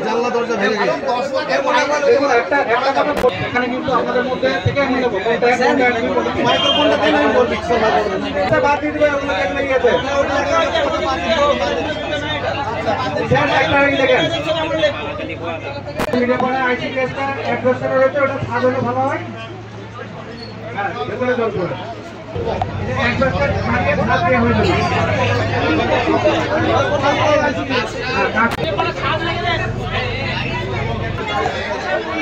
জানলা দরজা ভেঙে গেছে এখানে কিন্তু আমাদের মধ্যে থেকে মাইক্রোফোনটা দিয়ে আমি বলছি বাদ দিয়ে দিবে ওগুলো কেন লাগিয়েছে আইসিডিএসটা অ্যাড্রেসটা রয়েছে ওটা সাজানো ভালো হয় হ্যাঁ ভেতরে জল করে অ্যাড্রেসটা ছাড়িয়ে ভাত দিয়ে হয়ে যাবে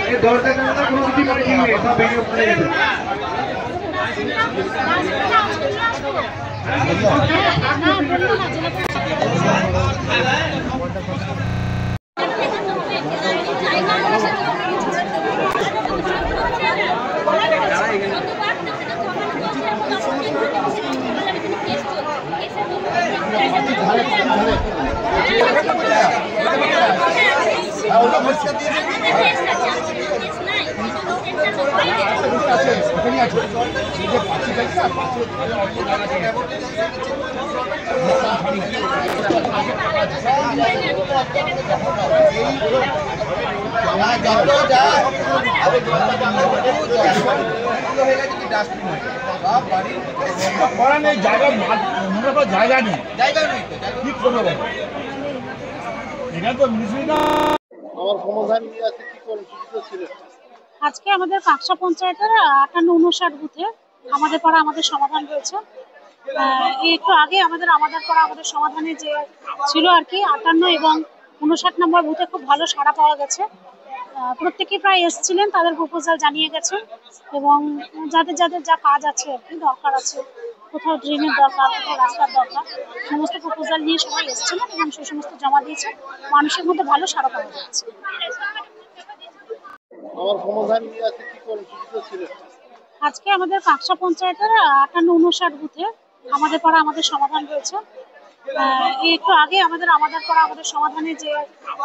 এই দরজা জানালা কোনো কিছু মানে ঠিক নেই সব ভেঙে পড়ে গেছে জায়গা নেই কি করবো এখানে তো আমার সমাধান নিয়ে আছে কি কর্মসূচিটা ছিল আজকে আমাদের কাকসা পঞ্চায়েতের 58-59 বুথে আমাদের পাড়া আমাদের সমাধান রয়েছে। একটু আগে আমাদের পাড়া আমাদের সমাধানে যে ছিল আর কি 58 এবং 59 নম্বর বুথে খুব ভালো সাড়া পাওয়া গেছে। প্রত্যেকে প্রায় এসেছিলেন, তাদের প্রপোজাল জানিয়ে গেছে এবং যাদের যাদের যা কাজ আছে আর কি দরকার আছে, কোথাও ড্রেনের দরকার, কোথাও রাস্তার দরকার, সমস্ত প্রপোজাল নিয়ে সবাই এসেছিলেন এবং সেই সমস্ত জমা দিয়েছে। মানুষের মধ্যে ভালো সাড়া পাওয়া যাচ্ছে। আমার সমাধান নিয়ে আছে কি কর্মসূচিটা ছিল আজকে আমাদের কাকসা পঞ্চায়েতের 58-59 বুথে আমাদের পাড়া আমাদের সমাধান রয়েছে। একটু আগে আমাদের পাড়া আমাদের সমাধানে যে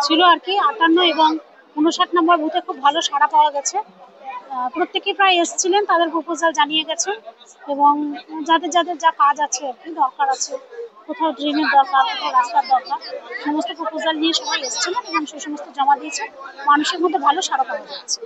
ছিল আর কি 58 এবং 59 নম্বর বুথে খুব ভালো সাড়া পাওয়া গেছে। প্রত্যেকে প্রায় এসেছিলেন, তাদের প্রপোজাল জানিয়ে গেছে এবং যাদের যাদের যা কাজ আছে আর কি দরকার আছে, কোথাও ড্রেনের দরকার, কোথাও রাস্তার দরকার, সমস্ত প্রপোজাল নিয়ে সবাই এসেছিলেন এবং সেই সমস্ত জমা দিয়েছে। মানুষের মধ্যে ভালো সাড়া পাওয়া যাচ্ছে।